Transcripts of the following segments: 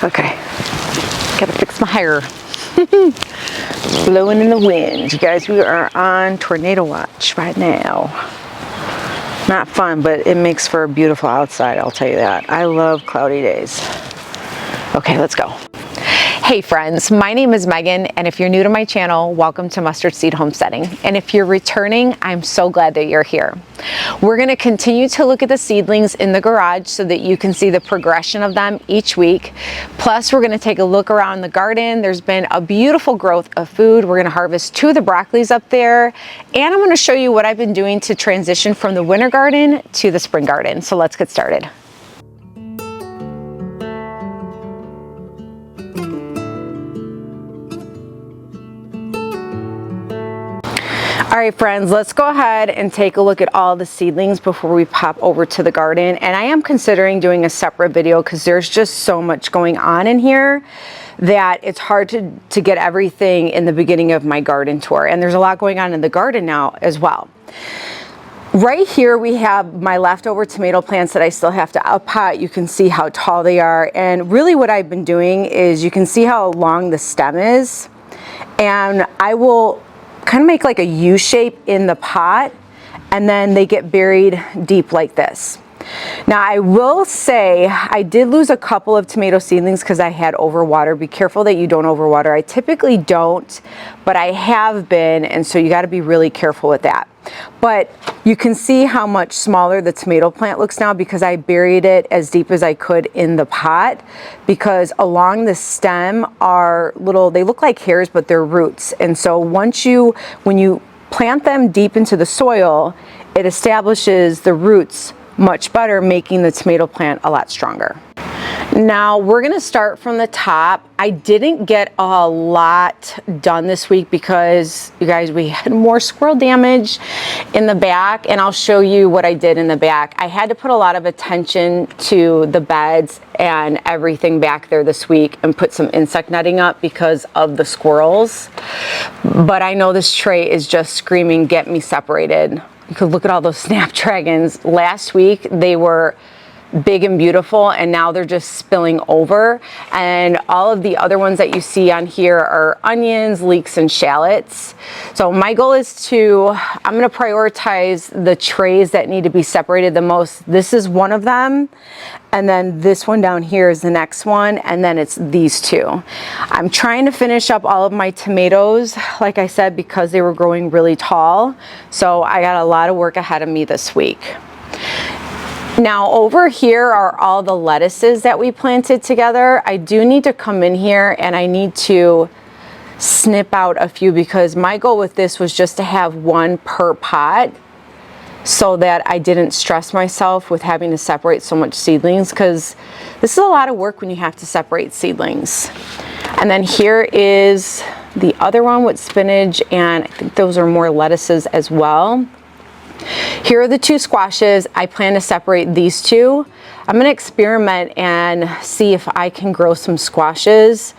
Okay, gotta fix my hair. Blowing in the wind. You guys, we are on tornado watch right now. Not fun, but it makes for a beautiful outside, I'll tell you that. I love cloudy days. Okay, let's go. Hey friends, my name is Megan, and if you're new to my channel, welcome to Mustard Seed Homesteading. And if you're returning, I'm so glad that you're here. We're going to continue to look at the seedlings in the garage so that you can see the progression of them each week. Plus, we're going to take a look around the garden. There's been a beautiful growth of food. We're going to harvest 2 of the broccolis up there, and I'm going to show you what I've been doing to transition from the winter garden to the spring garden. So let's get started. All right, friends, let's go ahead and take a look at all the seedlings before we pop over to the garden. And I am considering doing a separate video because there's just so much going on in here that it's hard to get everything in the beginning of my garden tour. And there's a lot going on in the garden now as well. Right here we have my leftover tomato plants that I still have to uppot. You can see how tall they are. And really what I've been doing is you can see how long the stem is. And I will kind of make like a U shape in the pot, and then they get buried deep like this. Now I will say I did lose a couple of tomato seedlings because I had overwater. Be careful that you don't overwater. I typically don't, but I have been, and so you got to be really careful with that. But you can see how much smaller the tomato plant looks now because I buried it as deep as I could in the pot, because along the stem are little, they look like hairs, but they're roots. And so when you plant them deep into the soil, it establishes the roots much better, making the tomato plant a lot stronger. Now we're going to start from the top. I didn't get a lot done this week because, you guys, we had more squirrel damage in the back, and I'll show you what I did in the back. I had to put a lot of attention to the beds and everything back there this week and put some insect netting up because of the squirrels. But I know this tray is just screaming, get me separated. You could look at all those snapdragons. Last week they were big and beautiful, and now they're just spilling over. And all of the other ones that you see on here are onions, leeks, and shallots. So my goal is I'm going to prioritize the trays that need to be separated the most. This is one of them, and then this one down here is the next one, and then it's these 2. I'm trying to finish up all of my tomatoes, like I said, because they were growing really tall. So I got a lot of work ahead of me this week. Now over here are all the lettuces that we planted together. I do need to come in here and I need to snip out a few because my goal with this was just to have 1 per pot so that I didn't stress myself with having to separate so much seedlings, because this is a lot of work when you have to separate seedlings. And then here is the other one with spinach, and I think those are more lettuces as well. Here are the 2 squashes. I plan to separate these 2. I'm going to experiment and see if I can grow some squashes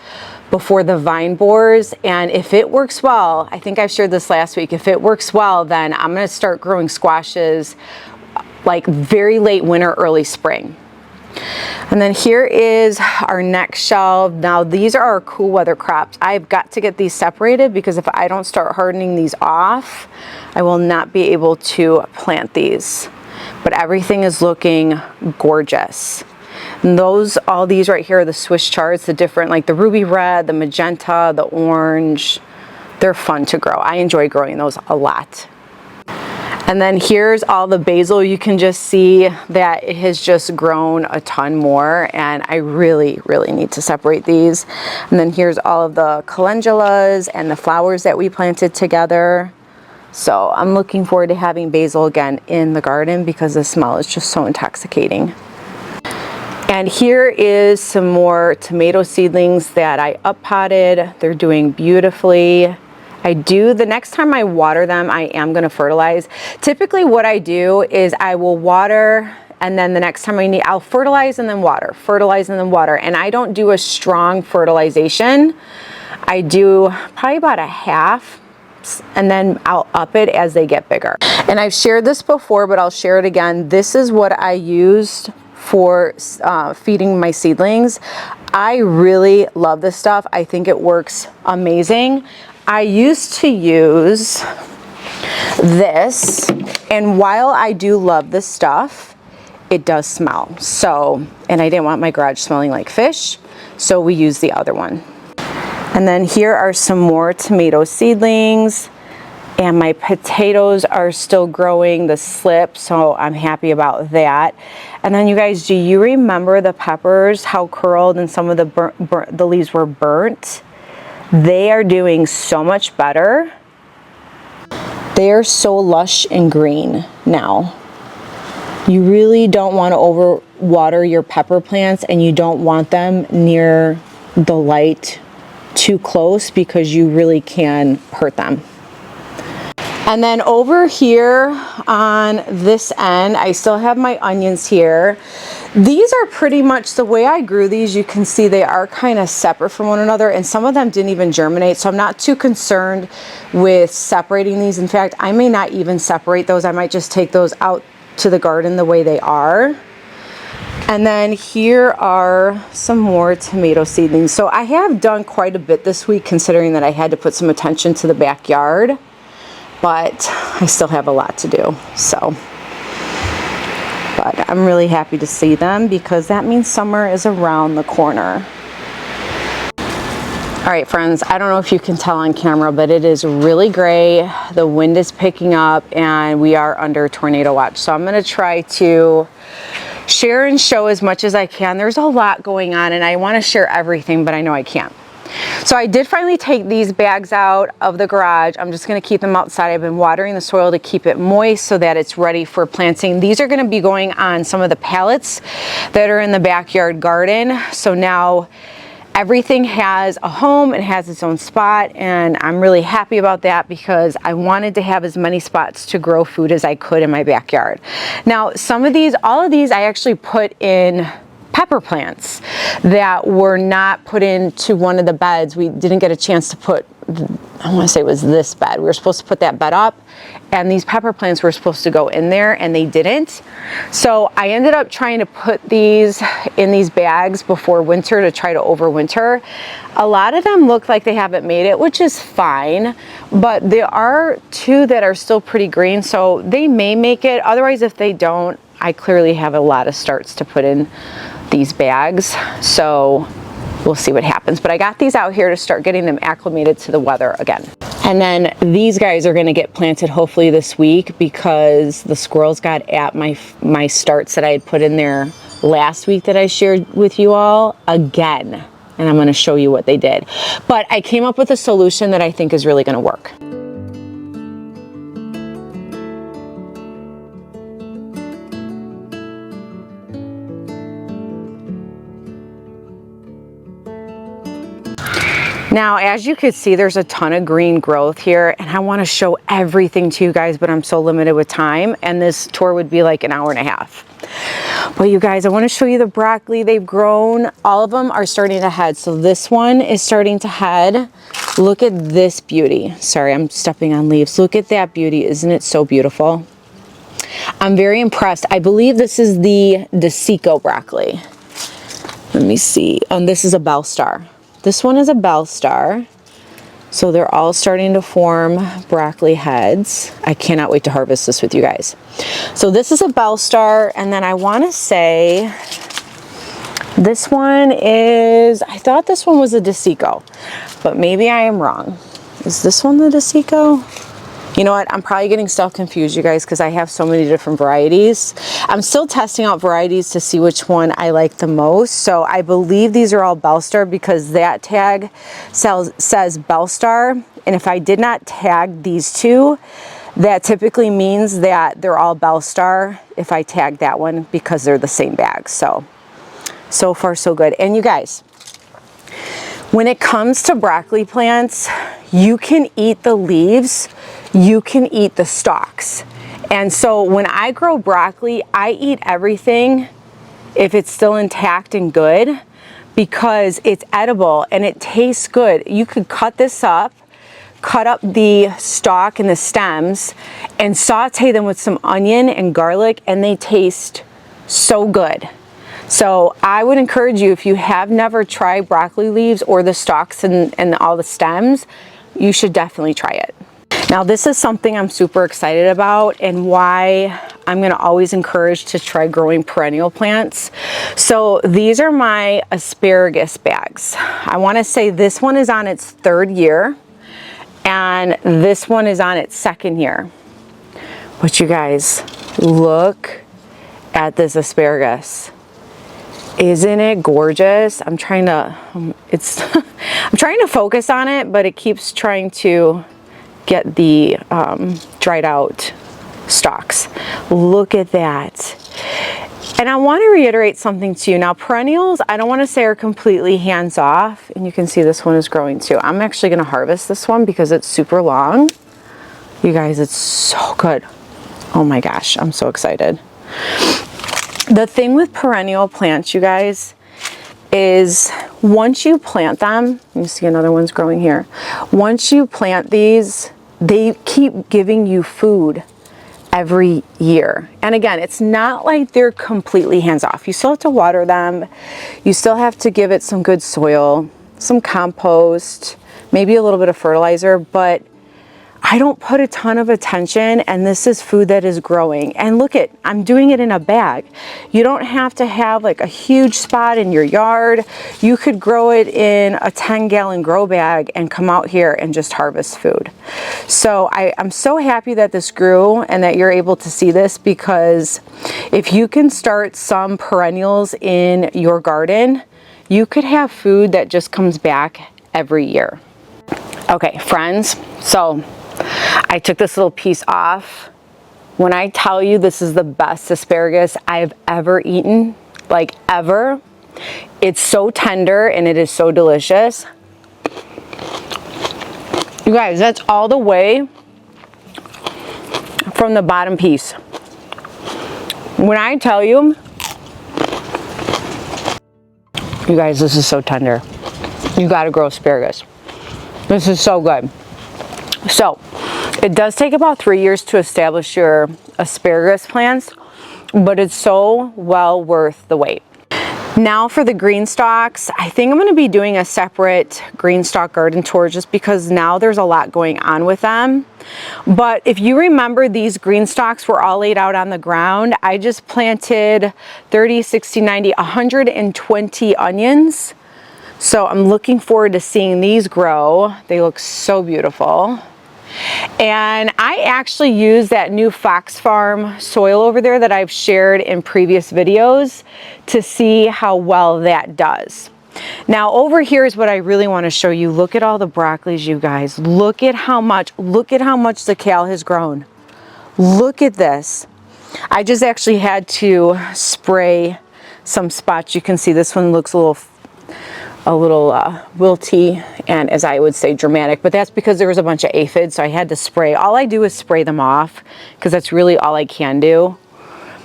before the vine bores, and if it works well, I think I've shared this last week, if it works well, then I'm going to start growing squashes like very late winter, early spring. And then here is our next shelf. Now these are our cool weather crops. I've got to get these separated because if I don't start hardening these off, I will not be able to plant these. But everything is looking gorgeous. And all these right here are the Swiss charts, the different, like the ruby red, the magenta, the orange. They're fun to grow. I enjoy growing those a lot. And then here's all the basil. You can just see that it has just grown a ton more, and I really, really need to separate these. And then here's all of the calendulas and the flowers that we planted together. So I'm looking forward to having basil again in the garden because the smell is just so intoxicating. And here is some more tomato seedlings that I up potted. They're doing beautifully. The next time I water them, I am gonna fertilize. Typically what I do is I will water, and then the next time I'll fertilize and then water, fertilize and then water. And I don't do a strong fertilization. I do probably about a half, and then I'll up it as they get bigger. And I've shared this before, but I'll share it again. This is what I used for feeding my seedlings. I really love this stuff. I think it works amazing. I used to use this, and while I do love this stuff, it does smell. So, and I didn't want my garage smelling like fish, so we use the other one. And then here are some more tomato seedlings, and my potatoes are still growing the slip, so I'm happy about that. And then you guys, do you remember the peppers, how curled and some of the leaves were burnt? They are doing so much better. They are so lush and green now. You really don't want to overwater your pepper plants, and you don't want them near the light too close because you really can hurt them. And then over here on this end, I still have my onions here. These are pretty much the way I grew these. You can see they are kind of separate from one another, and some of them didn't even germinate, so I'm not too concerned with separating these. In fact, I may not even separate those. I might just take those out to the garden the way they are. And then here are some more tomato seedlings. So I have done quite a bit this week, considering that I had to put some attention to the backyard, but I still have a lot to do. So, but I'm really happy to see them because that means summer is around the corner. All right, friends, I don't know if you can tell on camera, but it is really gray. The wind is picking up and we are under tornado watch. So I'm gonna try to share and show as much as I can. There's a lot going on and I wanna share everything, but I know I can't. So I did finally take these bags out of the garage. I'm just gonna keep them outside. I've been watering the soil to keep it moist so that it's ready for planting. These are gonna be going on some of the pallets that are in the backyard garden. So now everything has a home and has its own spot, and I'm really happy about that because I wanted to have as many spots to grow food as I could in my backyard. Now, all of these I actually put in pepper plants that were not put into one of the beds. We didn't get a chance to put, I want to say it was this bed. We were supposed to put that bed up, and these pepper plants were supposed to go in there, and they didn't. So I ended up trying to put these in these bags before winter to try to overwinter. A lot of them look like they haven't made it, which is fine, but there are two that are still pretty green, so they may make it. Otherwise, if they don't, I clearly have a lot of starts to put in these bags, so we'll see what happens. But I got these out here to start getting them acclimated to the weather again. And then these guys are gonna get planted hopefully this week because the squirrels got at my starts that I had put in there last week that I shared with you all again. And I'm gonna show you what they did. But I came up with a solution that I think is really gonna work. Now, as you can see, there's a ton of green growth here, and I want to show everything to you guys, but I'm so limited with time, and this tour would be like an hour and a half. But you guys, I want to show you the broccoli. They've grown. All of them are starting to head. So this one is starting to head. Look at this beauty. Sorry, I'm stepping on leaves. Look at that beauty. Isn't it so beautiful? I'm very impressed. I believe this is the Desico broccoli. Let me see. And this is a Bell Star. This one is a Bell Star. So they're all starting to form broccoli heads. I cannot wait to harvest this with you guys. So this is a Bell Star, and then I want to say this one is, I thought this one was a Desico, but maybe I am wrong. Is this one the Desico? You know what, I'm probably getting stuff confused, you guys, because I have so many different varieties. I'm still testing out varieties to see which one I like the most. So I believe these are all Bell Star because that tag says Bell Star. And if I did not tag these two, that typically means that they're all Bell Star if I tag that one because they're the same bag. So far so good. And you guys, When it comes to broccoli plants, you can eat the leaves, you can eat the stalks. And so when I grow broccoli, I eat everything if it's still intact and good, because it's edible and it tastes good. You could cut this up, cut up the stalk and the stems and saute them with some onion and garlic, and they taste so good. So I would encourage you, if you have never tried broccoli leaves or the stalks and all the stems, you should definitely try it. Now this is something I'm super excited about and why I'm going to always encourage to try growing perennial plants. So these are my asparagus bags. I want to say this one is on its 3rd year and this one is on its 2nd year. But you guys, look at this asparagus. Isn't it gorgeous? I'm trying to I'm trying to focus on it, but it keeps trying to get the dried out stalks. Look at that. And I want to reiterate something to you. Now perennials, I don't want to say are completely hands off, and you can see this one is growing too. I'm actually going to harvest this one because it's super long. You guys, it's so good. Oh my gosh, I'm so excited. The thing with perennial plants, you guys, is once you plant them, you see another one's growing here. Once you plant these, they keep giving you food every year. And again, it's not like they're completely hands off. You still have to water them. You still have to give it some good soil, some compost, maybe a little bit of fertilizer, but I don't put a ton of attention, and this is food that is growing. And look at, I'm doing it in a bag. You don't have to have like a huge spot in your yard. You could grow it in a 10-gallon grow bag and come out here and just harvest food. So I'm so happy that this grew and that you're able to see this, because if you can start some perennials in your garden, you could have food that just comes back every year. Okay, friends, so I took this little piece off. When I tell you this is the best asparagus I've ever eaten, like ever, it's so tender and it is so delicious. You guys, that's all the way from the bottom piece. When I tell you, you guys, this is so tender. You gotta grow asparagus. This is so good. So it does take about 3 years to establish your asparagus plants, but it's so well worth the wait. Now for the green stalks, I think I'm going to be doing a separate green stalk garden tour, just because now there's a lot going on with them. But if you remember, these green stalks were all laid out on the ground. I just planted 30, 60, 90, 120 onions. So I'm looking forward to seeing these grow. They look so beautiful. And I actually use that new Fox Farm soil over there that I've shared in previous videos to see how well that does. Now over here is what I really want to show you. Look at all the broccolis, you guys. Look at how much the kale has grown. Look at this. I just actually had to spray some spots. You can see this one looks a little wilty and, as I would say, dramatic, but that's because there was a bunch of aphids, so I had to spray. All I do is spray them off, because that's really all I can do.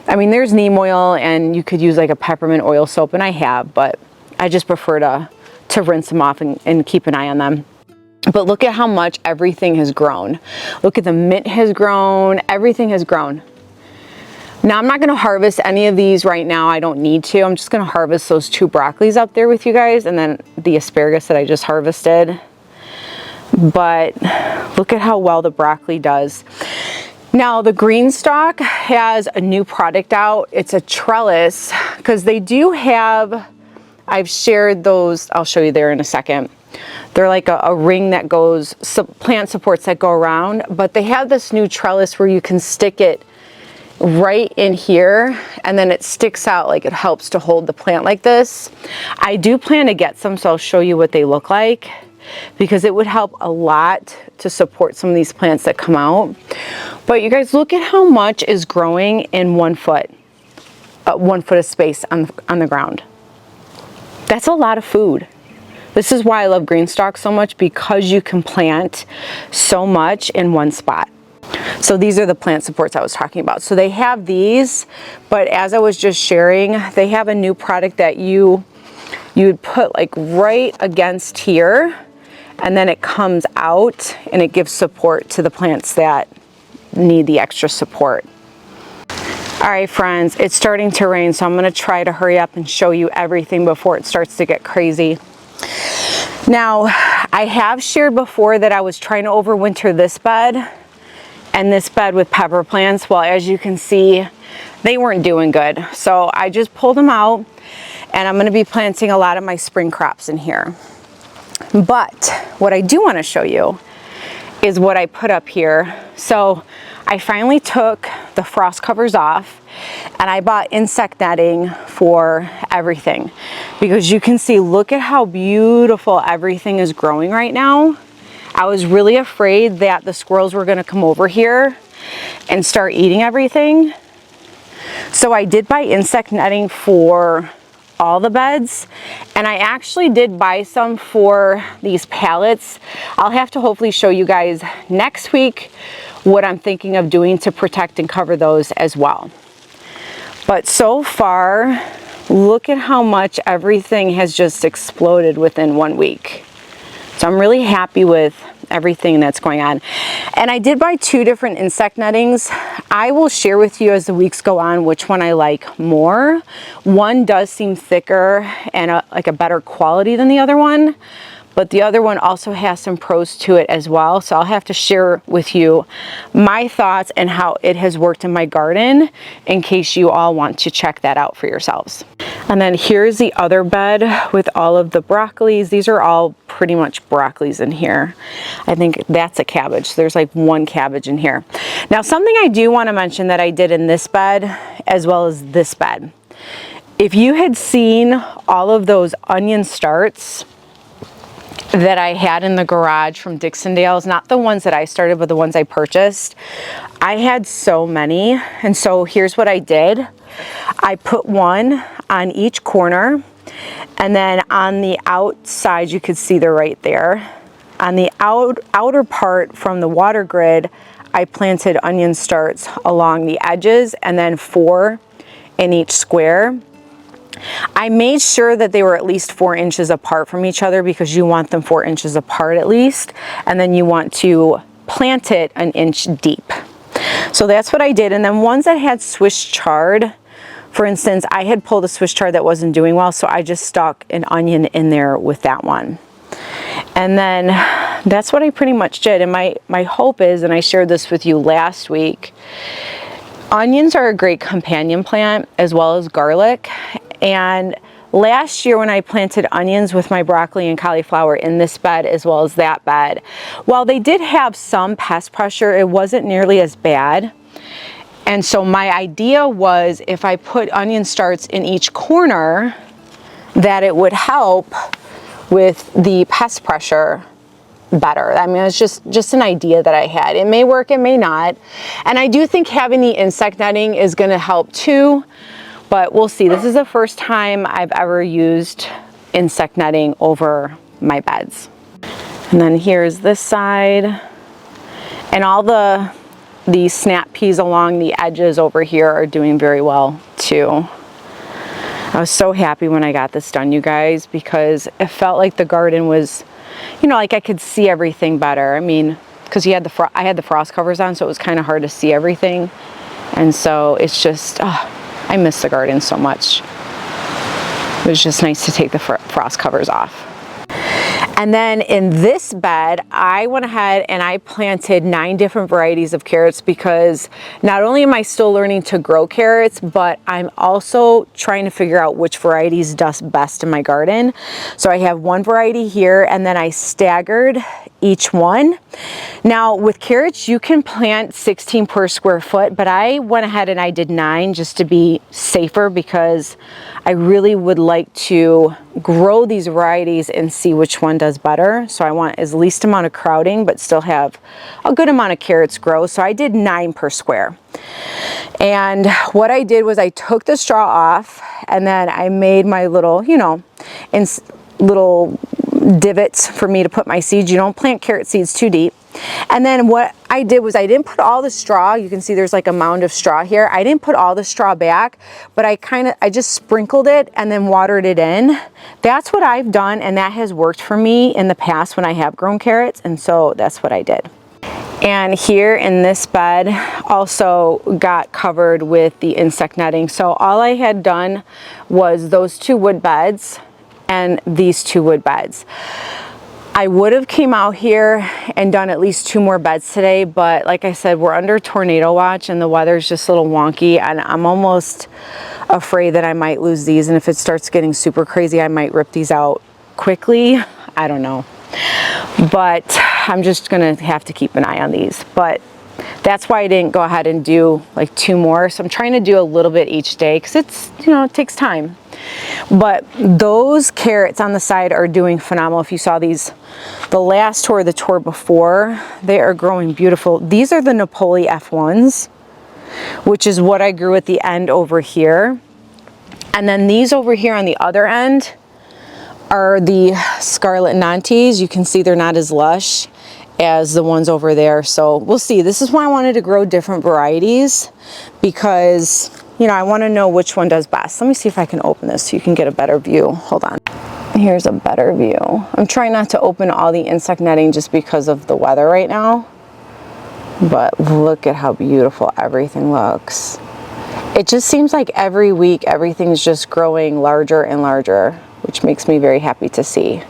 I mean, there's neem oil and you could use like a peppermint oil soap, and I have, but I just prefer to rinse them off and keep an eye on them. But look at how much everything has grown. Look at the mint has grown, everything has grown. Now I'm not going to harvest any of these right now. I don't need to. I'm just going to harvest those 2 broccolis up there with you guys, and then the asparagus that I just harvested. But look at how well the broccoli does. Now the green stalk has a new product out. It's a trellis, because they do have, I've shared those, I'll show you there in a second. They're like a ring that goes, plant supports that go around, but they have this new trellis where you can stick it right in here, and then it sticks out, like it helps to hold the plant like this. I do plan to get some, so I'll show you what they look like, because it would help a lot to support some of these plants that come out. But you guys, look at how much is growing in 1 foot, 1 foot of space on the ground. That's a lot of food. This is why I love GREENSTALK so much, because you can plant so much in one spot. So these are the plant supports I was talking about. So they have these, but as I was just sharing, they have a new product that you would put like right against here, and then it comes out and it gives support to the plants that need the extra support. All right, friends, it's starting to rain, so I'm gonna try to hurry up and show you everything before it starts to get crazy. Now, I have shared before that I was trying to overwinter this bed and this bed with pepper plants. Well, as you can see, they weren't doing good. So I just pulled them out, and I'm gonna be planting a lot of my spring crops in here. But what I do wanna show you is what I put up here. So I finally took the frost covers off, and I bought insect netting for everything, because you can see, look at how beautiful everything is growing right now. I was really afraid that the squirrels were gonna come over here and start eating everything. So I did buy insect netting for all the beds, and I actually did buy some for these pallets. I'll have to hopefully show you guys next week what I'm thinking of doing to protect and cover those as well. But so far, look at how much everything has just exploded within 1 week. So I'm really happy with everything that's going on. And I did buy 2 different insect nettings. I will share with you as the weeks go on which one I like more. One does seem thicker and like a better quality than the other one, but the other one also has some pros to it as well. So I'll have to share with you my thoughts and how it has worked in my garden, in case you all want to check that out for yourselves. And then here's the other bed with all of the broccolis. These are all pretty much broccolis in here. I think that's a cabbage. There's like 1 cabbage in here. Now, something I do want to mention that I did in this bed as well as this bed. If you had seen all of those onion starts that I had in the garage from Dixondale's, not the ones that I started, but the ones I purchased, I had so many. And so here's what I did. I put 1 on each corner, and then on the outside, you could see they're right there. On the outer part from the water grid, I planted onion starts along the edges, and then 4 in each square. I made sure that they were at least 4 inches apart from each other, because you want them 4 inches apart at least, and then you want to plant it 1 inch deep. So that's what I did. And then ones that had Swiss chard, for instance, I had pulled a Swiss chard that wasn't doing well, so I just stuck an onion in there with that one. And then that's what I pretty much did. And my hope is, and I shared this with you last week, onions are a great companion plant as well as garlic. And last year when I planted onions with my broccoli and cauliflower in this bed as well as that bed, while they did have some pest pressure, it wasn't nearly as bad. And so my idea was, if I put onion starts in each corner, that it would help with the pest pressure better. I mean, it's just an idea that I had. It may work, it may not. And I do think having the insect netting is going to help too, but we'll see. This is the first time I've ever used insect netting over my beds. And then here's this side, and all the snap peas along the edges over here are doing very well too. I was so happy when I got this done, you guys, because it felt like the garden was, you know, like I could see everything better. I mean, because I had the frost covers on, so it was kind of hard to see everything. And so it's just, I miss the garden so much. It was just nice to take the frost covers off. And then in this bed, I went ahead and I planted 9 different varieties of carrots, because not only am I still learning to grow carrots, but I'm also trying to figure out which varieties does best in my garden. So I have 1 variety here, and then I staggered each one. Now with carrots, you can plant 16 per square foot, but I went ahead and I did 9 just to be safer, because I really would like to grow these varieties and see which one does better. So I want as least amount of crowding, but still have a good amount of carrots grow. So I did 9 per square. And what I did was I took the straw off, and then I made my little, you know, little divots for me to put my seeds. You don't plant carrot seeds too deep. And then what I did was I didn't put all the straw. You can see there's like a mound of straw here. I didn't put all the straw back, but I just sprinkled it and then watered it in. That's what I've done, and that has worked for me in the past when I have grown carrots, and so that's what I did. And here in this bed also got covered with the insect netting. So all I had done was those 2 wood beds and these 2 wood beds. I would have came out here and done at least 2 more beds today, but like I said, we're under tornado watch and the weather's just a little wonky, and I'm almost afraid that I might lose these, and if it starts getting super crazy, I might rip these out quickly. I don't know. But I'm just gonna have to keep an eye on these. But that's why I didn't go ahead and do like 2 more. So I'm trying to do a little bit each day because it's, you know, it takes time. But those carrots on the side are doing phenomenal. If you saw these, the last tour, the tour before, they are growing beautiful. These are the Napoli F1s, which is what I grew at the end over here. And then these over here on the other end are the Scarlet Nantes. You can see they're not as lush as the ones over there. So we'll see. This is why I wanted to grow different varieties, because, you know, I want to know which one does best. Let me see if I can open this so you can get a better view. Hold on. Here's a better view. I'm trying not to open all the insect netting just because of the weather right now. But look at how beautiful everything looks. It just seems like every week everything's just growing larger and larger, which makes me very happy to see.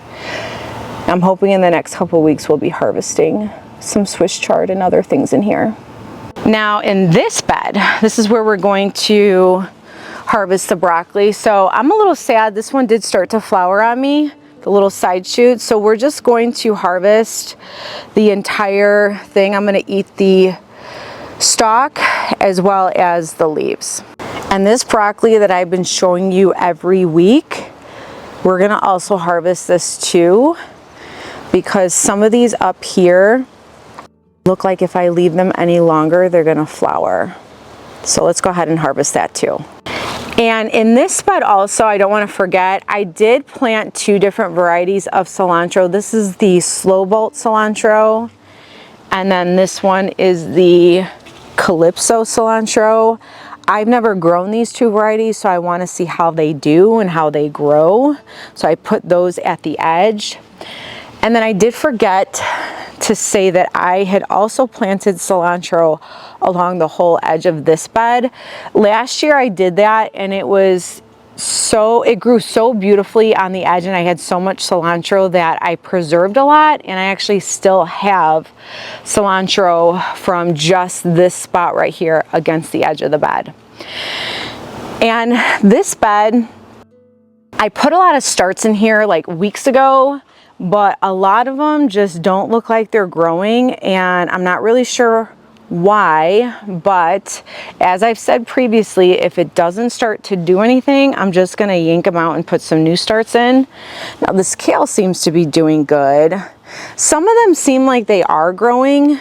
I'm hoping in the next couple weeks we'll be harvesting some Swiss chard and other things in here. Now in this bed, this is where we're going to harvest the broccoli. So I'm a little sad. This one did start to flower on me, the little side shoots. So we're just going to harvest the entire thing. I'm going to eat the stalk as well as the leaves. And this broccoli that I've been showing you every week, we're going to also harvest this too, because some of these up here look like if I leave them any longer, they're going to flower. So let's go ahead and harvest that too. And in this bed also, I don't want to forget, I did plant 2 different varieties of cilantro. This is the slow bolt cilantro, and then this one is the Calypso cilantro. I've never grown these 2 varieties, so I want to see how they do and how they grow. So I put those at the edge. And then I did forget to say that I had also planted cilantro along the whole edge of this bed. Last year I did that, and it grew so beautifully on the edge, and I had so much cilantro that I preserved a lot, and I actually still have cilantro from just this spot right here against the edge of the bed. And this bed, I put a lot of starts in here like weeks ago, but a lot of them just don't look like they're growing, and I'm not really sure why. But as I've said previously, if it doesn't start to do anything, I'm just going to yank them out and put some new starts in. Now this kale seems to be doing good. Some of them seem like they are growing,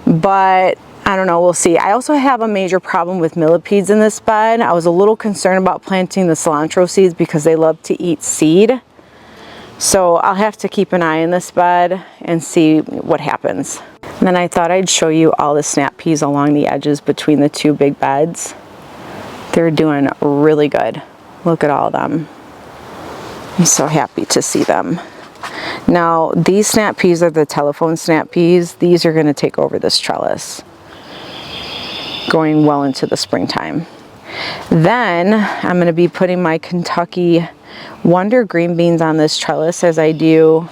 but I don't know, we'll see. I also have a major problem with millipedes in this bed. I was a little concerned about planting the cilantro seeds because they love to eat seed. So I'll have to keep an eye in this bed and see what happens. And then I thought I'd show you all the snap peas along the edges between the 2 big beds. They're doing really good. Look at all of them. I'm so happy to see them. Now these snap peas are the telephone snap peas. These are going to take over this trellis going well into the springtime. Then I'm going to be putting my Kentucky Wonder green beans on this trellis as I've done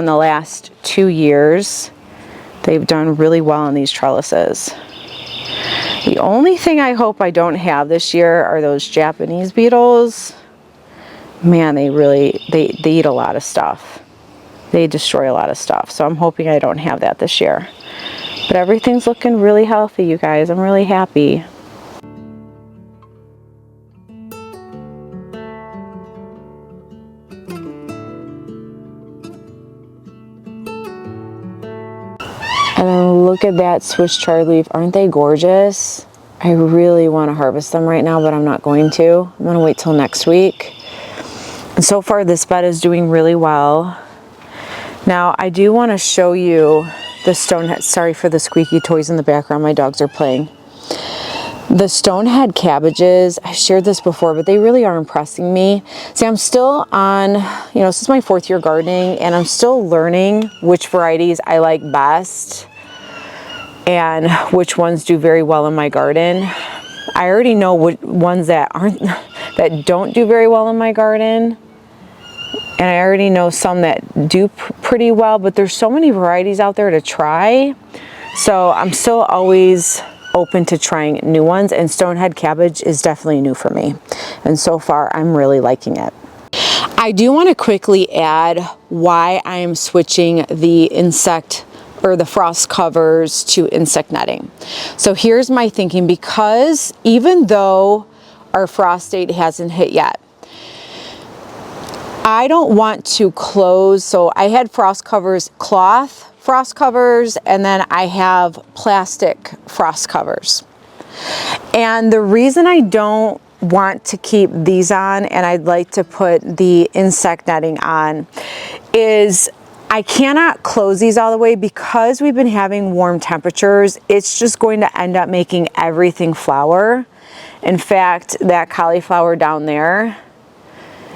the last 2 years. They've done really well on these trellises. The only thing I hope I don't have this year are those Japanese beetles. Man, they eat a lot of stuff. They destroy a lot of stuff. So I'm hoping I don't have that this year. But everything's looking really healthy, you guys. I'm really happy. And then look at that Swiss chard leaf. Aren't they gorgeous? I really want to harvest them right now, but I'm not going to. I'm going to wait till next week. And so far this bed is doing really well. Now I do want to show you the stone, sorry for the squeaky toys in the background, my dogs are playing. The stonehead cabbages, I shared this before, but they really are impressing me. See, I'm still on, you know, this is my 4th year gardening, and I'm still learning which varieties I like best and which ones do very well in my garden. I already know which ones that don't do very well in my garden. And I already know some that do pretty well, but there's so many varieties out there to try. So I'm still always open to trying new ones, and stonehead cabbage is definitely new for me. And so far, I'm really liking it. I do want to quickly add why I'm switching the insect or the frost covers to insect netting. So here's my thinking, because even though our frost date hasn't hit yet, I don't want to close. So I had frost covers, cloth frost covers, and then I have plastic frost covers. And the reason I don't want to keep these on and I'd like to put the insect netting on is I cannot close these all the way because we've been having warm temperatures. It's just going to end up making everything flower. In fact, that cauliflower down there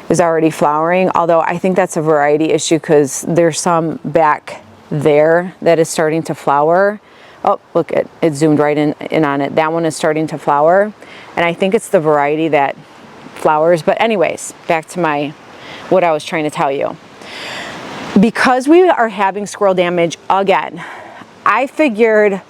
is already flowering, although I think that's a variety issue because there's some back there that is starting to flower. Oh, look, it zoomed right in on it. That one is starting to flower, and I think it's the variety that flowers. But anyways, back to what I was trying to tell you. Because we are having squirrel damage again, I figured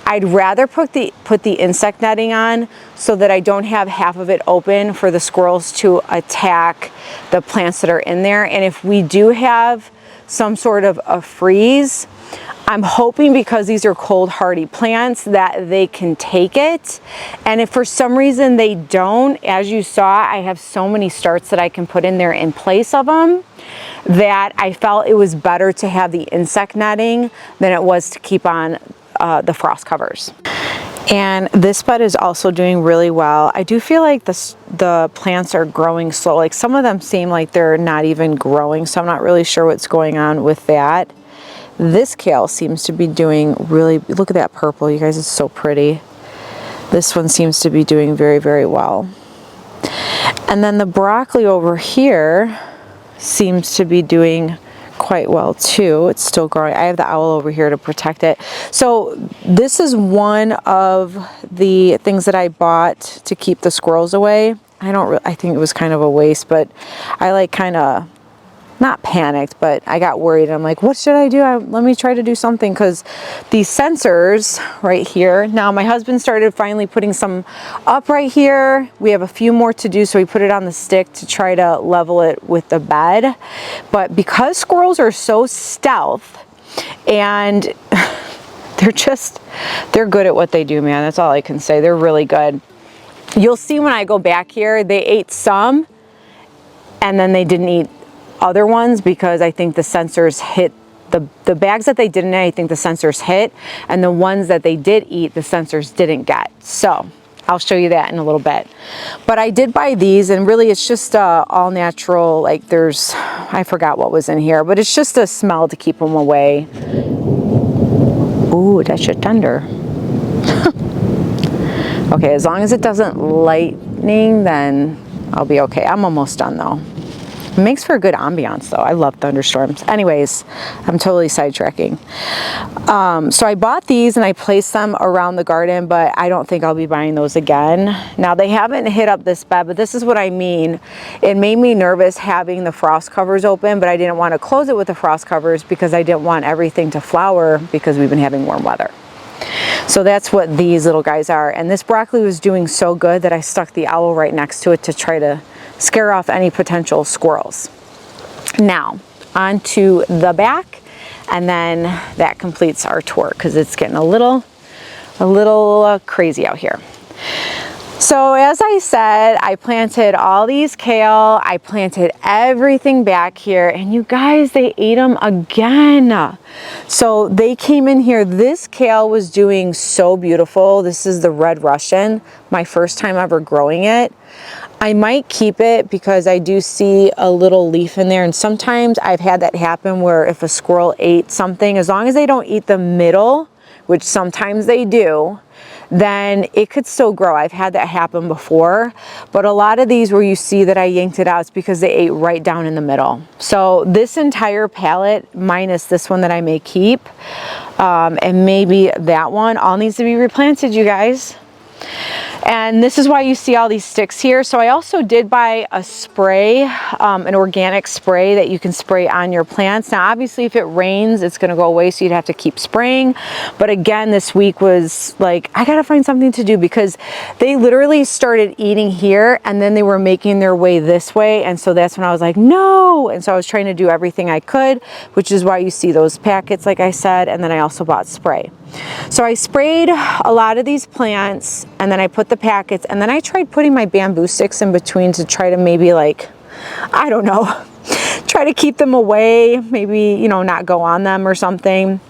I'd rather put the insect netting on so that I don't have half of it open for the squirrels to attack the plants that are in there. And if we do have some sort of a freeze, I'm hoping, because these are cold hardy plants, that they can take it. And if for some reason they don't, as you saw, I have so many starts that I can put in there in place of them, that I felt it was better to have the insect netting than it was to keep on the frost covers. And this bed is also doing really well. I do feel like the plants are growing slow. Like some of them seem like they're not even growing, so I'm not really sure what's going on with that. This kale seems to be doing really, look at that purple, you guys, it's so pretty. This one seems to be doing very, very well. And then the broccoli over here seems to be doing quite well too. It's still growing. I have the owl over here to protect it. So this is one of the things that I bought to keep the squirrels away. I think it was kind of a waste, but I like kind of not panicked, but I got worried. I'm like, what should I do? Let me try to do something, because these sensors right here, now my husband started finally putting some up right here. We have a few more to do, so we put it on the stick to try to level it with the bed. But because squirrels are so stealth and they're good at what they do, man. That's all I can say. They're really good. You'll see when I go back here, they ate some and then they didn't eat other ones, because I think the sensors hit the bags that they didn't eat. I think the sensors hit, and the ones that they did eat, the sensors didn't get. So I'll show you that in a little bit. But I did buy these, and really it's just all natural. Like I forgot what was in here, but it's just a smell to keep them away. Ooh, that's your thunder. Okay, as long as it doesn't lightning, then I'll be okay. I'm almost done though. It makes for a good ambiance though. I love thunderstorms. Anyways, I'm totally sidetracking. So I bought these and I placed them around the garden, but I don't think I'll be buying those again. Now they haven't hit up this bed, but this is what I mean. It made me nervous having the frost covers open, but I didn't want to close it with the frost covers because I didn't want everything to flower because we've been having warm weather. So that's what these little guys are. And this broccoli was doing so good that I stuck the owl right next to it to try to scare off any potential squirrels. Now, on to the back, and then that completes our tour because it's getting a little crazy out here. So as I said, I planted all these kale, I planted everything back here, and you guys, they ate them again. So they came in here. This kale was doing so beautiful. This is the Red Russian, my first time ever growing it. I might keep it because I do see a little leaf in there, and sometimes I've had that happen where if a squirrel ate something, as long as they don't eat the middle, which sometimes they do, then it could still grow. I've had that happen before, but a lot of these where you see that I yanked it out, it's because they ate right down in the middle. So this entire pallet, minus this one that I may keep, and maybe that one, all needs to be replanted, you guys. And this is why you see all these sticks here. So I also did buy a spray, an organic spray that you can spray on your plants. Now, obviously, if it rains, it's going to go away, so you'd have to keep spraying. But again, this week was like, I got to find something to do because they literally started eating here and then they were making their way this way. And so that's when I was like, no. And so I was trying to do everything I could, which is why you see those packets, like I said. And then I also bought spray. So I sprayed a lot of these plants, and then I put the packets, and then I tried putting my bamboo sticks in between to try to maybe, like, I don't know, try to keep them away, maybe, you know, not go on them or something.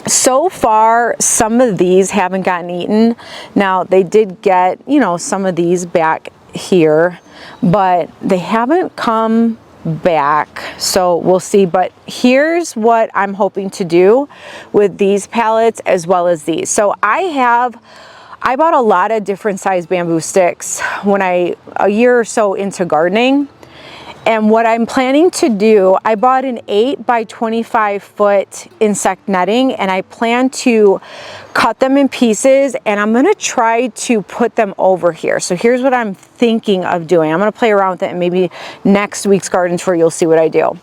So far, some of these haven't gotten eaten. Now, they did get, you know, some of these back here, but they haven't come back, so we'll see. But here's what I'm hoping to do with these pallets as well as these. So I bought a lot of different size bamboo sticks when a year or so into gardening. And what I'm planning to do, I bought an 8 by 25 foot insect netting, and I plan to cut them in pieces, and I'm gonna try to put them over here. So here's what I'm thinking of doing. I'm gonna play around with it, and maybe next week's garden tour you'll see what I do.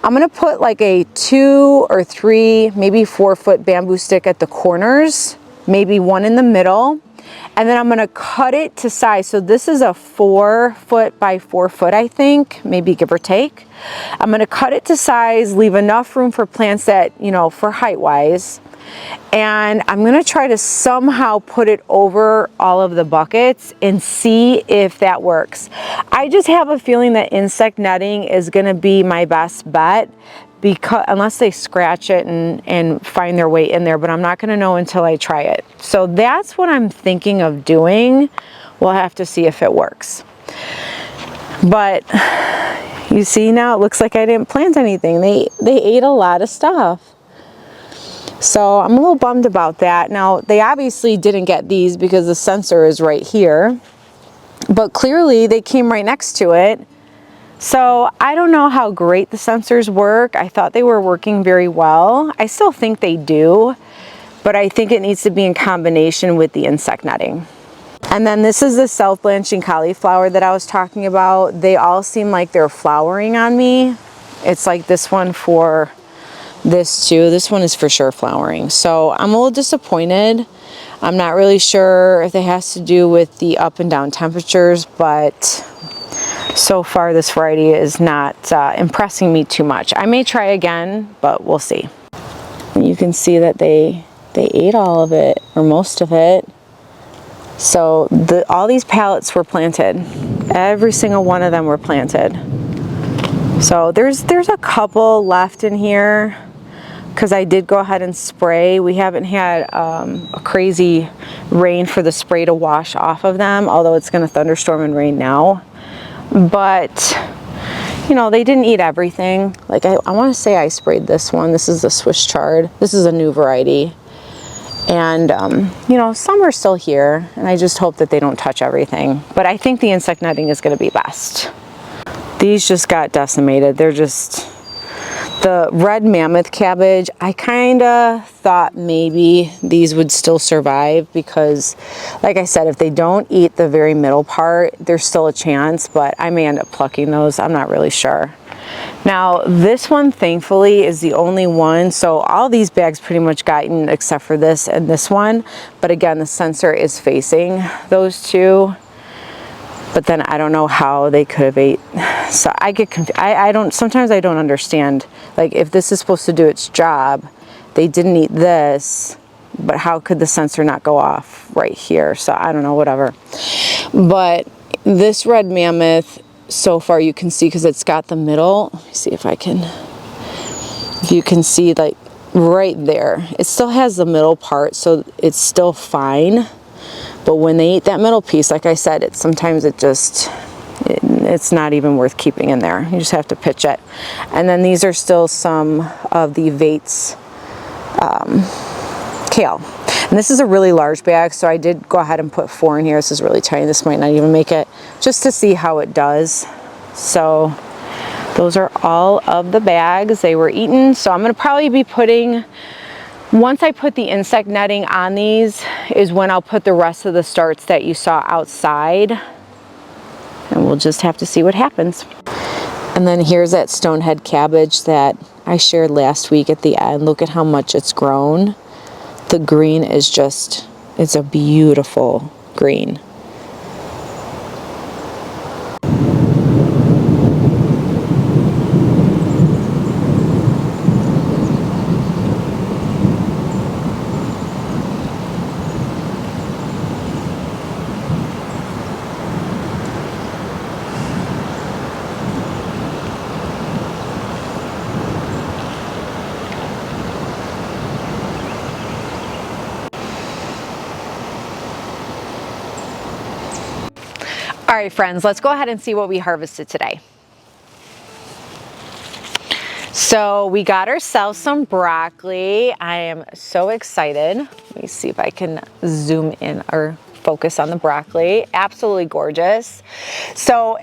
I'm gonna put like a 2 or 3, maybe 4 foot bamboo stick at the corners, maybe one in the middle, and then I'm gonna cut it to size. So this is a 4 foot by 4 foot, I think, maybe give or take. I'm gonna cut it to size, leave enough room for plants that, you know, for height wise. And I'm gonna try to somehow put it over all of the buckets and see if that works. I just have a feeling that insect netting is gonna be my best bet, because unless they scratch it and find their way in there, but I'm not gonna know until I try it. So that's what I'm thinking of doing. We'll have to see if it works. But you see now, it looks like I didn't plant anything. They ate a lot of stuff. So I'm a little bummed about that. Now, they obviously didn't get these because the sensor is right here, but clearly they came right next to it. So I don't know how great the sensors work. I thought they were working very well. I still think they do, but I think it needs to be in combination with the insect netting. And then this is the self-blanching cauliflower that I was talking about. They all seem like they're flowering on me. It's like this one for this too. This one is for sure flowering. So I'm a little disappointed. I'm not really sure if it has to do with the up and down temperatures, but so far this variety is not impressing me too much. I may try again, but we'll see. You can see that they ate all of it, or most of it. So all these pallets were planted. Every single one of them were planted. So there's a couple left in here because I did go ahead and spray. We haven't had a crazy rain for the spray to wash off of them, although it's going to thunderstorm and rain now. But, you know, they didn't eat everything. Like I want to say I sprayed this one. This is the Swiss chard. This is a new variety. And, you know, some are still here, and I just hope that they don't touch everything. But I think the insect netting is going to be best. These just got decimated. They're just... The red mammoth cabbage, I kind of thought maybe these would still survive because, like I said, if they don't eat the very middle part, there's still a chance, but I may end up plucking those. I'm not really sure. Now, this one, thankfully, is the only one. So all these bags pretty much got eaten except for this and this one. But again, the sensor is facing those two. But then I don't know how they could have ate. So I get confused. Sometimes I don't understand. Like if this is supposed to do its job, they didn't eat this, but how could the sensor not go off right here? So I don't know, whatever. But this red mammoth, so far you can see, because it's got the middle. Let me see if you can see like right there. It still has the middle part, so it's still fine. But when they eat that middle piece, like I said, sometimes it just it's not even worth keeping in there. You just have to pitch it. And then these are still some of the Vates kale. And this is a really large bag, so I did go ahead and put 4 in here. This is really tiny. This might not even make it, just to see how it does. So those are all of the bags. They were eaten. So I'm going to probably be putting, once I put the insect netting on these, is when I'll put the rest of the starts that you saw outside. And we'll just have to see what happens. And then here's that stonehead cabbage that I shared last week at the end. Look at how much it's grown. The green is just, it's a beautiful green. All right, friends, let's go ahead and see what we harvested today. So we got ourselves some broccoli. I am so excited. Let me see if I can zoom in or focus on the broccoli. Absolutely gorgeous. So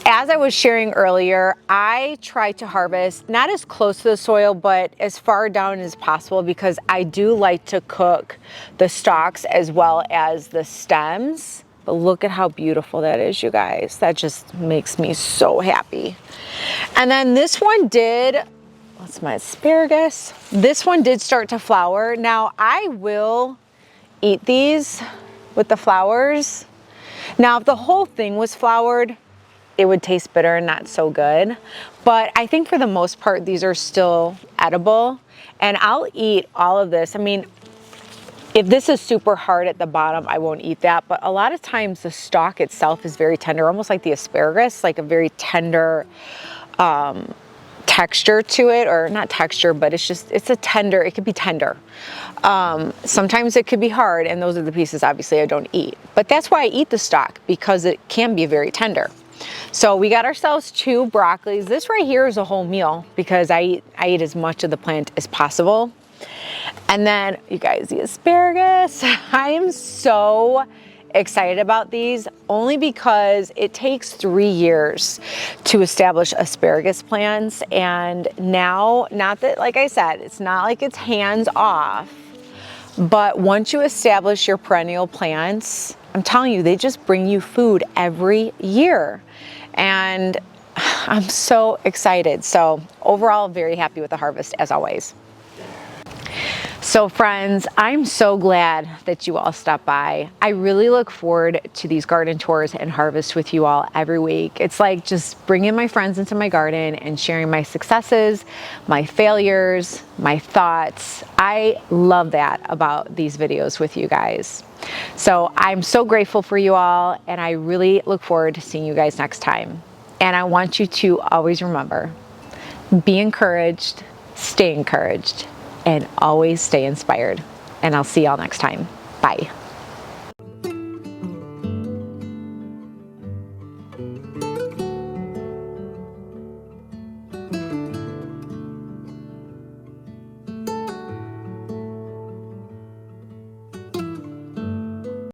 as I was sharing earlier, I try to harvest not as close to the soil, but as far down as possible, because I do like to cook the stalks as well as the stems. But look at how beautiful that is, you guys. That just makes me so happy. And then this one did, what's my asparagus? This one did start to flower. Now I will eat these with the flowers. Now if the whole thing was flowered, it would taste bitter and not so good. But I think for the most part, these are still edible. And I'll eat all of this. I mean, if this is super hard at the bottom, I won't eat that. But a lot of times the stalk itself is very tender, almost like the asparagus, like a very tender texture to it, or not texture, but it's just, it's a tender, it could be tender. Sometimes it could be hard, and those are the pieces obviously I don't eat. But that's why I eat the stalk, because it can be very tender. So we got ourselves 2 broccolis. This right here is a whole meal because I eat as much of the plant as possible. And then you guys, the asparagus. I am so excited about these, only because it takes 3 years to establish asparagus plants. And now, not that, like I said, it's not like it's hands off, but once you establish your perennial plants, I'm telling you, they just bring you food every year. And I'm so excited. So overall, very happy with the harvest as always. So friends, I'm so glad that you all stopped by. I really look forward to these garden tours and harvest with you all every week. It's like just bringing my friends into my garden and sharing my successes, my failures, my thoughts. I love that about these videos with you guys. So I'm so grateful for you all, and I really look forward to seeing you guys next time. And I want you to always remember, be encouraged, stay encouraged, and always stay inspired. And I'll see y'all next time. Bye.